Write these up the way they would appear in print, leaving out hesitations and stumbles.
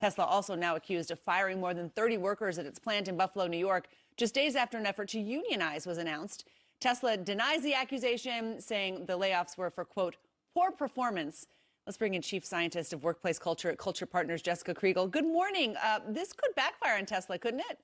Tesla also now accused of firing more than 30 workers at its plant in Buffalo, New York, just days after an effort to unionize was announced. Tesla denies the accusation, saying the layoffs were for, quote, poor performance. Let's bring in Chief Scientist of Workplace Culture at Culture Partners, Jessica Kriegel. Good morning. This could backfire on Tesla, couldn't it?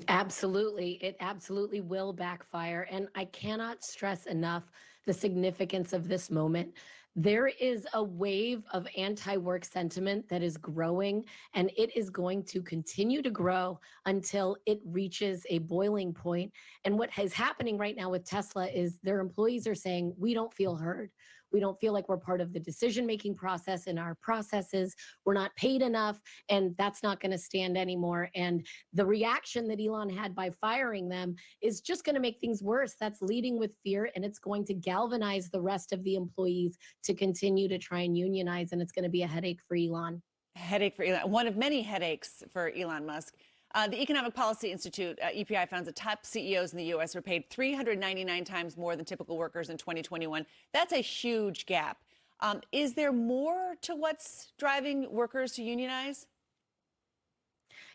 Absolutely. It absolutely will backfire. And I cannot stress enough the significance of this moment. There is a wave of anti work sentiment that is growing, and it is going to continue to grow until it reaches a boiling point. And what is happening right now with Tesla is their employees are saying, we don't feel heard. We don't feel like we're part of the decision making process in our processes. We're not paid enough, and that's not going to stand anymore. And the reaction that Elon had by firing them is just going to make things worse. That's leading with fear, and it's going to galvanize the rest of the employees to continue to try and unionize, and it's going to be a headache for Elon. Headache for Elon, one of many headaches for Elon Musk. The Economic Policy Institute, EPI, found that top CEOs in the U.S. were paid 399 times more than typical workers in 2021. That's a huge gap. Is there more to what's driving workers to unionize?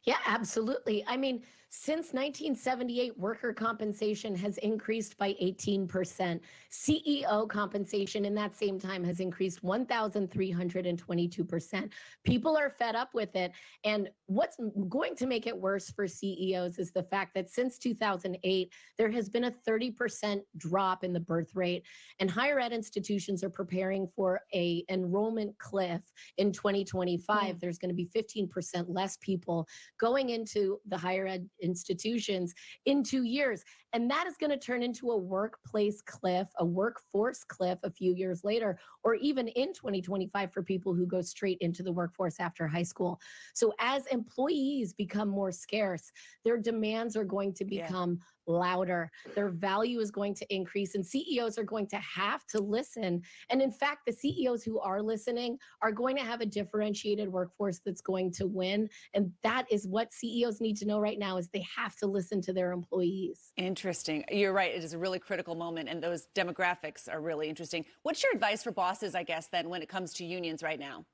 Yeah, absolutely. I mean, since 1978, worker compensation has increased by 18%. CEO compensation in that same time has increased 1,322%. People are fed up with it. And what's going to make it worse for CEOs is the fact that since 2008, there has been a 30% drop in the birth rate. And higher ed institutions are preparing for a enrollment cliff in 2025. There's going to be 15% less people going into the higher ed institutions in 2 years. And that is going to turn into a workplace cliff, a workforce cliff a few years later, or even in 2025 for people who go straight into the workforce after high school. So as employees become more scarce, their demands are going to become louder. Their value is going to increase, and CEOs are going to have to listen. And in fact, the CEOs who are listening are going to have a differentiated workforce that's going to win. And that is what CEOs need to know right now is they have to listen to their employees. Interesting. You're right. It is a really critical moment, and those demographics are really interesting. What's your advice for bosses, I guess, then, when it comes to unions right now?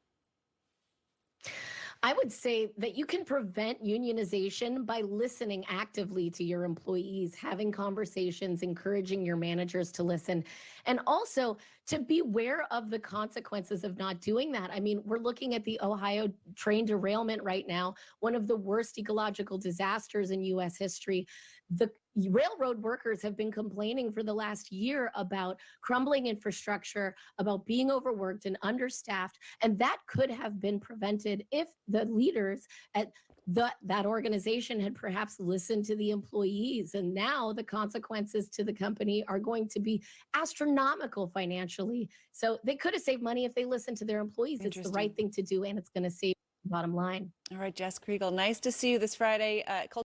I would say that you can prevent unionization by listening actively to your employees, having conversations, encouraging your managers to listen, and also to beware of the consequences of not doing that. I mean, we're looking at the Ohio train derailment right now, one of the worst ecological disasters in U.S. history. The railroad workers have been complaining for the last year about crumbling infrastructure, about being overworked and understaffed, and that could have been prevented if the leaders at that organization had perhaps listened to the employees. And now the consequences to the company are going to be astronomical financially. So they could have saved money if they listened to their employees. It's the right thing to do, and it's going to save the bottom line. All right, Jess Kriegel, nice to see you this Friday.